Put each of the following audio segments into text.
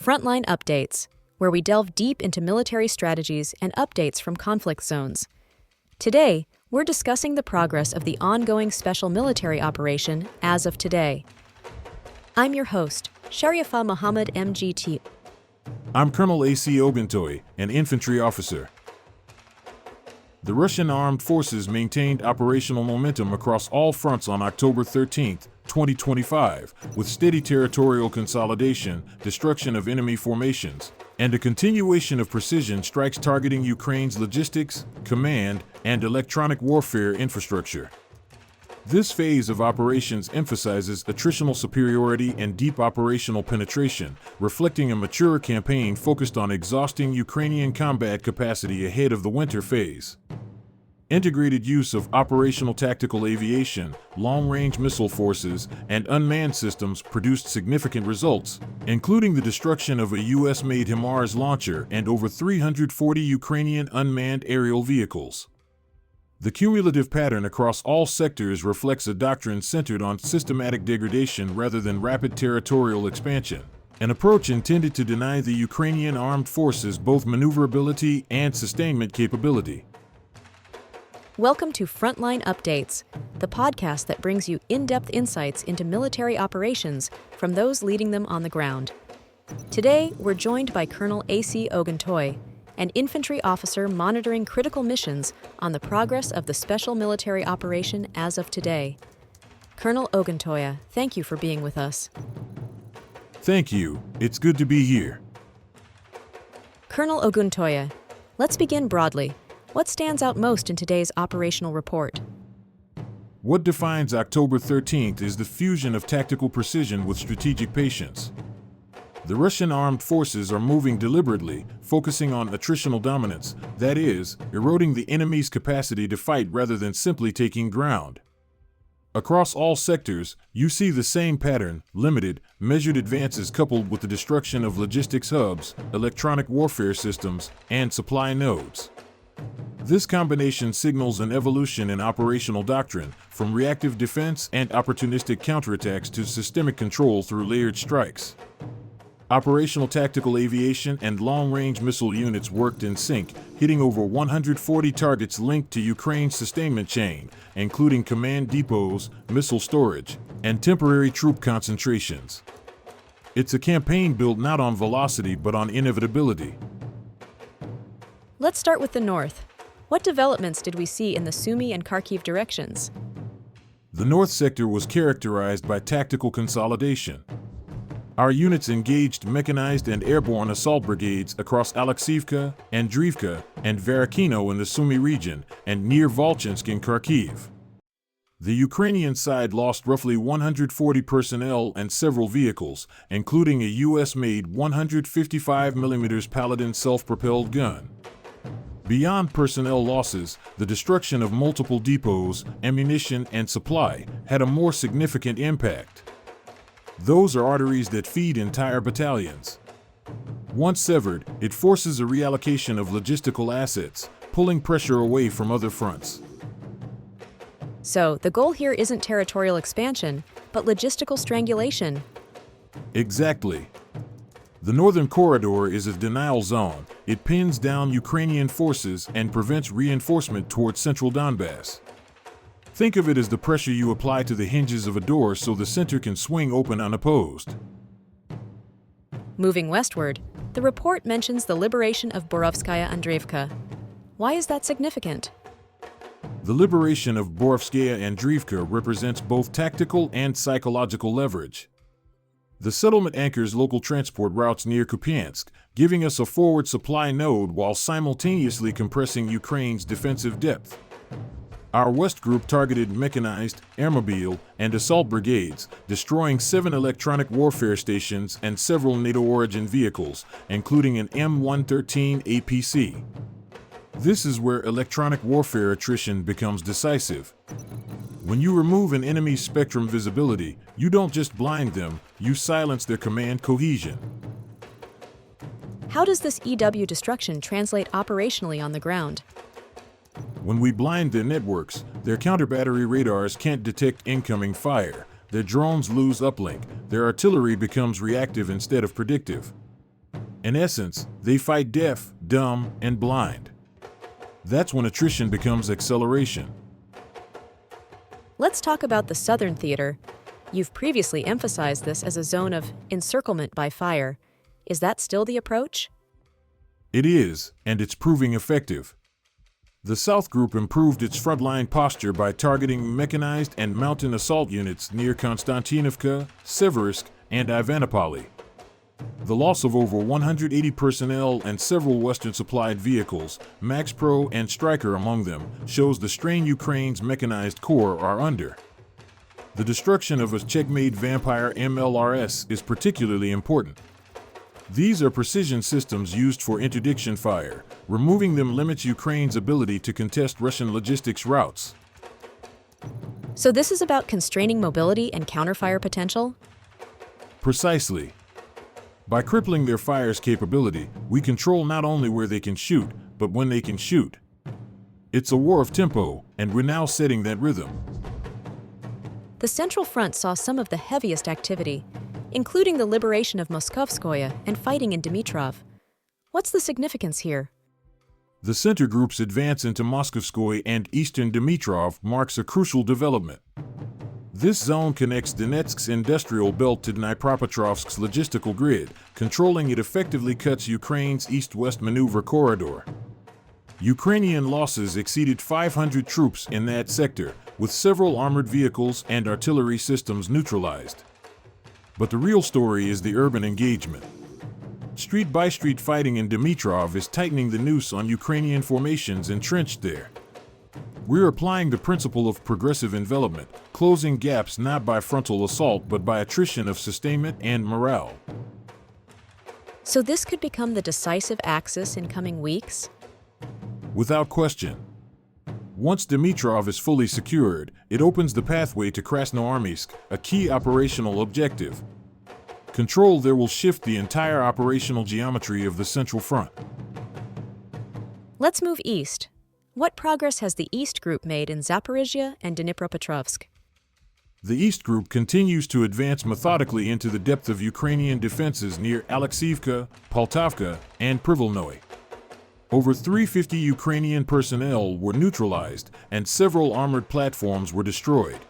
Frontline Updates, where we delve deep into military strategies and updates from conflict zones. Today, we're discussing the progress of the ongoing special military operation as of today. I'm your host, Sharifa Muhammad MGT. I'm Colonel AUC Oguntoye, an infantry officer. The Russian armed forces maintained operational momentum across all fronts on October 13, 2025, with steady territorial consolidation, destruction of enemy formations, and a continuation of precision strikes targeting Ukraine's logistics, command, and electronic warfare infrastructure. This phase of operations emphasizes attritional superiority and deep operational penetration, reflecting a mature campaign focused on exhausting Ukrainian combat capacity ahead of the winter phase. Integrated use of operational tactical aviation, long-range missile forces, and unmanned systems produced significant results, including the destruction of a U.S.-made HIMARS launcher and over 340 Ukrainian unmanned aerial vehicles. The cumulative pattern across all sectors reflects a doctrine centered on systematic degradation rather than rapid territorial expansion, an approach intended to deny the Ukrainian armed forces both maneuverability and sustainment capability. Welcome to Frontline Updates, the podcast that brings you in-depth insights into military operations from those leading them on the ground. Today, we're joined by Colonel AUC Oguntoye, an infantry officer monitoring critical missions on the progress of the special military operation as of today. Colonel Oguntoye, thank you for being with us. Thank you. It's good to be here. Colonel Oguntoye, let's begin broadly. What stands out most in today's operational report? What defines October 13th is the fusion of tactical precision with strategic patience. The Russian armed forces are moving deliberately, focusing on attritional dominance, that is, eroding the enemy's capacity to fight rather than simply taking ground. Across all sectors, you see the same pattern: limited, measured advances coupled with the destruction of logistics hubs, electronic warfare systems, and supply nodes. This combination signals an evolution in operational doctrine, from reactive defense and opportunistic counterattacks to systemic control through layered strikes. Operational tactical aviation and long-range missile units worked in sync, hitting over 140 targets linked to Ukraine's sustainment chain, including command depots, missile storage, and temporary troop concentrations. It's a campaign built not on velocity but on inevitability. Let's start with the north. What developments did we see in the Sumy and Kharkiv directions? The north sector was characterized by tactical consolidation. Our units engaged mechanized and airborne assault brigades across Alexivka, Andriivka, and Varakino in the Sumy region, and near Volchansk in Kharkiv. The Ukrainian side lost roughly 140 personnel and several vehicles, including a U.S.-made 155mm Paladin self-propelled gun. Beyond personnel losses, the destruction of multiple depots, ammunition, and supply had a more significant impact. Those are arteries that feed entire battalions. Once severed, it forces a reallocation of logistical assets, pulling pressure away from other fronts. So, the goal here isn't territorial expansion, but logistical strangulation. Exactly. The northern corridor is a denial zone. It pins down Ukrainian forces and prevents reinforcement towards central Donbass. Think of it as the pressure you apply to the hinges of a door so the center can swing open unopposed. Moving westward, the report mentions the liberation of Borovskaya Andriivka. Why is that significant? The liberation of Borovskaya Andriivka represents both tactical and psychological leverage. The settlement anchors local transport routes near Kupiansk, giving us a forward supply node while simultaneously compressing Ukraine's defensive depth. Our West Group targeted mechanized, airmobile, and assault brigades, destroying 7 electronic warfare stations and several NATO-origin vehicles, including an M113 APC. This is where electronic warfare attrition becomes decisive. When you remove an enemy's spectrum visibility, you don't just blind them, you silence their command cohesion. How does this EW destruction translate operationally on the ground? When we blind their networks, their counter-battery radars can't detect incoming fire, their drones lose uplink, their artillery becomes reactive instead of predictive. In essence, they fight deaf, dumb, and blind. That's when attrition becomes acceleration. Let's talk about the southern theater. You've previously emphasized this as a zone of encirclement by fire. Is that still the approach? It is, and it's proving effective. The South Group improved its frontline posture by targeting mechanized and mountain assault units near Konstantinovka, Seversky, and Ivanopoli. The loss of over 180 personnel and several Western-supplied vehicles, Max Pro and Stryker among them, shows the strain Ukraine's mechanized corps are under. The destruction of a Czech-made Vampire MLRS is particularly important. These are precision systems used for interdiction fire. Removing them limits Ukraine's ability to contest Russian logistics routes. So this is about constraining mobility and counterfire potential? Precisely. By crippling their fire's capability, we control not only where they can shoot, but when they can shoot. It's a war of tempo, and we're now setting that rhythm. The Central Front saw some of the heaviest activity, including the liberation of Moskovskoye and fighting in Dnipro. What's the significance here? The center group's advance into Moskovskoye and eastern Dnipro marks a crucial development. This zone connects Donetsk's industrial belt to Dnipropetrovsk's logistical grid. Controlling it effectively cuts Ukraine's east-west maneuver corridor. Ukrainian losses exceeded 500 troops in that sector, with several armored vehicles and artillery systems neutralized. But the real story is the urban engagement. Street-by-street fighting in Dnipro is tightening the noose on Ukrainian formations entrenched there. We're applying the principle of progressive envelopment, closing gaps not by frontal assault but by attrition of sustainment and morale. So this could become the decisive axis in coming weeks? Without question. Once Dnipro is fully secured, it opens the pathway to Krasnoarmysk, a key operational objective. Control there will shift the entire operational geometry of the Central Front. Let's move east. What progress has the East Group made in Zaporizhia and Dnipropetrovsk? The East Group continues to advance methodically into the depth of Ukrainian defenses near Alexeivka, Poltavka, and Privolnoye. Over 350 Ukrainian personnel were neutralized, and several armored platforms were destroyed.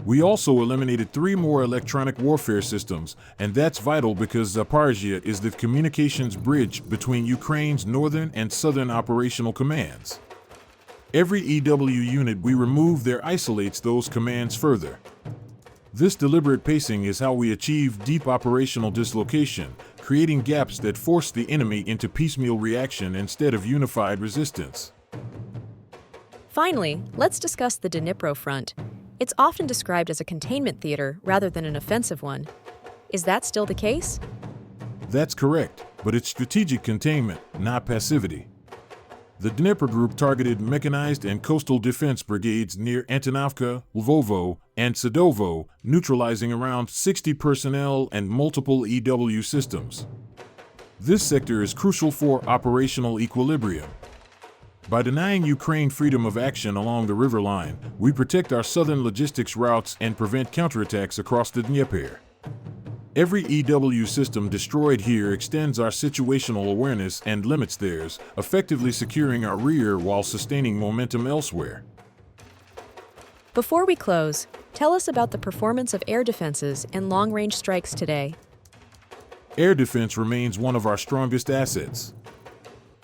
We also eliminated 3 more electronic warfare systems, and that's vital because Zaporizhia is the communications bridge between Ukraine's northern and southern operational commands. Every EW unit we remove there isolates those commands further. This deliberate pacing is how we achieve deep operational dislocation, creating gaps that force the enemy into piecemeal reaction instead of unified resistance. Finally, let's discuss the Dnipro front. It's often described as a containment theater rather than an offensive one. Is that still the case? That's correct, but it's strategic containment, not passivity. The Dnipro Group targeted mechanized and coastal defense brigades near Antonovka, Lvovo, and Sadovo, neutralizing around 60 personnel and multiple EW systems. This sector is crucial for operational equilibrium. By denying Ukraine freedom of action along the river line, we protect our southern logistics routes and prevent counterattacks across the Dnieper. Every EW system destroyed here extends our situational awareness and limits theirs, effectively securing our rear while sustaining momentum elsewhere. Before we close, tell us about the performance of air defenses and long-range strikes today. Air defense remains one of our strongest assets.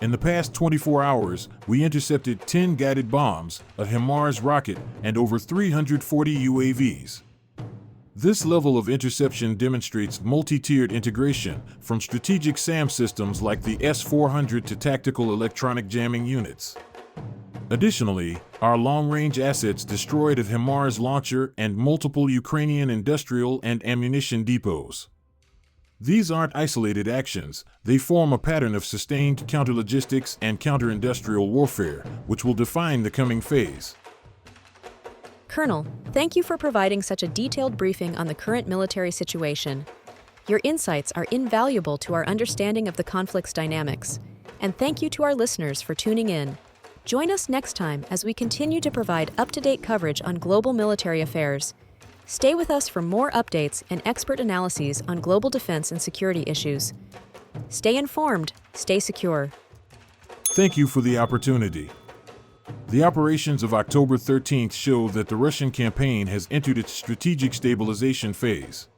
In the past 24 hours, we intercepted 10 guided bombs, a HIMARS rocket, and over 340 UAVs. This level of interception demonstrates multi-tiered integration, from strategic SAM systems like the S-400 to tactical electronic jamming units. Additionally, our long-range assets destroyed a HIMARS launcher and multiple Ukrainian industrial and ammunition depots. These aren't isolated actions, they form a pattern of sustained counterlogistics and counter-industrial warfare, which will define the coming phase. Colonel, thank you for providing such a detailed briefing on the current military situation. Your insights are invaluable to our understanding of the conflict's dynamics. And thank you to our listeners for tuning in. Join us next time as we continue to provide up-to-date coverage on global military affairs. Stay with us for more updates and expert analyses on global defense and security issues. Stay informed, stay secure. Thank you for the opportunity. The operations of October 13th show that the Russian campaign has entered its strategic stabilization phase.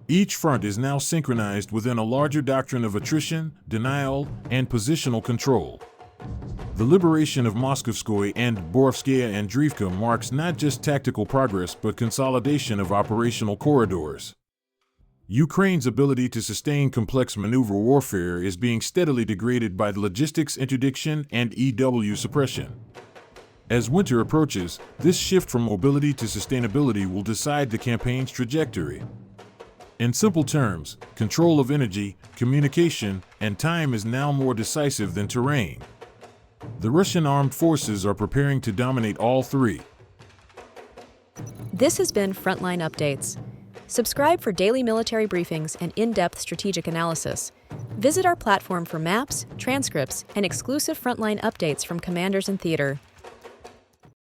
Each front is now synchronized within a larger doctrine of attrition, denial, and positional control. The liberation of Moskovskoye and Borovskaya and Dnipro marks not just tactical progress but consolidation of operational corridors. Ukraine's ability to sustain complex maneuver warfare is being steadily degraded by the logistics interdiction and EW suppression. As winter approaches, this shift from mobility to sustainability will decide the campaign's trajectory. In simple terms, control of energy, communication, and time is now more decisive than terrain. The Russian armed forces are preparing to dominate all three. This has been Frontline Updates. Subscribe for daily military briefings and in-depth strategic analysis. Visit our platform for maps, transcripts, and exclusive frontline updates from commanders in theater.